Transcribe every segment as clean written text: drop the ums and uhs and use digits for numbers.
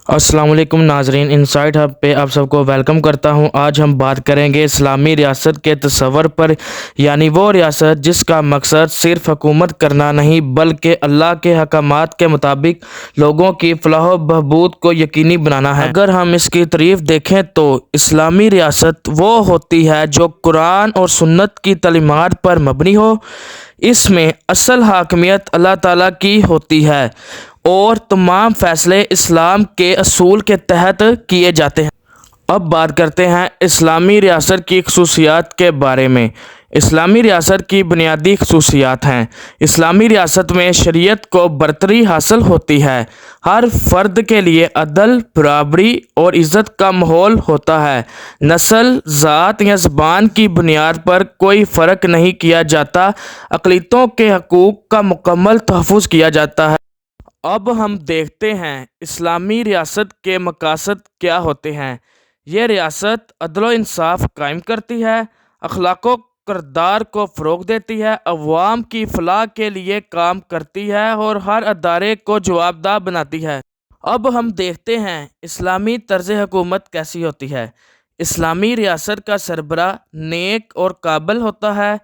السلام علیکم ناظرین، انسائٹ ہب پہ آپ سب کو ویلکم کرتا ہوں۔ آج ہم بات کریں گے اسلامی ریاست کے تصور پر، یعنی وہ ریاست جس کا مقصد صرف حکومت کرنا نہیں بلکہ اللہ کے احکامات کے مطابق لوگوں کی فلاح و بہبود کو یقینی بنانا ہے۔ اگر ہم اس کی تعریف دیکھیں تو اسلامی ریاست وہ ہوتی ہے جو قرآن اور سنت کی تعلیمات پر مبنی ہو۔ اس میں اصل حاکمیت اللہ تعالیٰ کی ہوتی ہے اور تمام فیصلے اسلام کے اصول کے تحت کیے جاتے ہیں۔ اب بات کرتے ہیں اسلامی ریاست کی خصوصیات کے بارے میں۔ اسلامی ریاست کی بنیادی خصوصیات ہیں۔ اسلامی ریاست میں شریعت کو برتری حاصل ہوتی ہے۔ ہر فرد کے لیے عدل، برابری اور عزت کا ماحول ہوتا ہے۔ نسل، ذات یا زبان کی بنیاد پر کوئی فرق نہیں کیا جاتا۔ اقلیتوں کے حقوق کا مکمل تحفظ کیا جاتا ہے۔ اب ہم دیکھتے ہیں اسلامی ریاست کے مقاصد کیا ہوتے ہیں۔ یہ ریاست عدل و انصاف قائم کرتی ہے، اخلاق و کردار کو فروغ دیتی ہے، عوام کی فلاح کے لیے کام کرتی ہے اور ہر ادارے کو جوابدہ بناتی ہے۔ اب ہم دیکھتے ہیں اسلامی طرز حکومت کیسی ہوتی ہے۔ اسلامی ریاست کا سربراہ نیک اور قابل ہوتا ہے،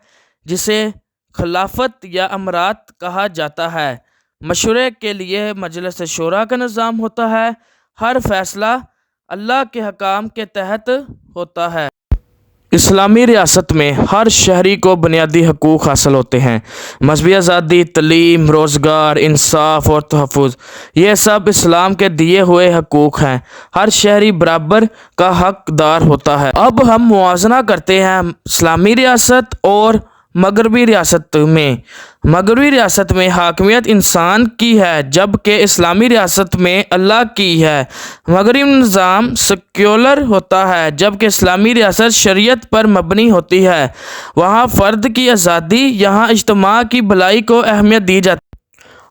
جسے خلافت یا امارت کہا جاتا ہے۔ مشورے کے لیے مجلس شورا کا نظام ہوتا ہے۔ ہر فیصلہ اللہ کے حکام کے تحت ہوتا ہے۔ اسلامی ریاست میں ہر شہری کو بنیادی حقوق حاصل ہوتے ہیں۔ مذہبی آزادی، تعلیم، روزگار، انصاف اور تحفظ، یہ سب اسلام کے دیے ہوئے حقوق ہیں۔ ہر شہری برابر کا حقدار ہوتا ہے۔ اب ہم موازنہ کرتے ہیں اسلامی ریاست اور مغربی ریاست میں۔ مغربی ریاست میں حاکمیت انسان کی ہے جبکہ اسلامی ریاست میں اللہ کی ہے۔ مغربی نظام سیکولر ہوتا ہے جبکہ اسلامی ریاست شریعت پر مبنی ہوتی ہے۔ وہاں فرد کی آزادی، یہاں اجتماع کی بھلائی کو اہمیت دی جاتی ہے۔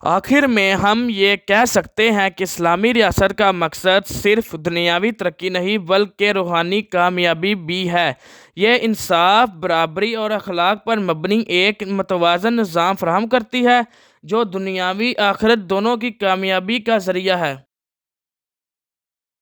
آخر میں ہم یہ کہہ سکتے ہیں کہ اسلامی ریاست کا مقصد صرف دنیاوی ترقی نہیں بلکہ روحانی کامیابی بھی ہے۔ یہ انصاف، برابری اور اخلاق پر مبنی ایک متوازن نظام فراہم کرتی ہے جو دنیاوی آخرت دونوں کی کامیابی کا ذریعہ ہے۔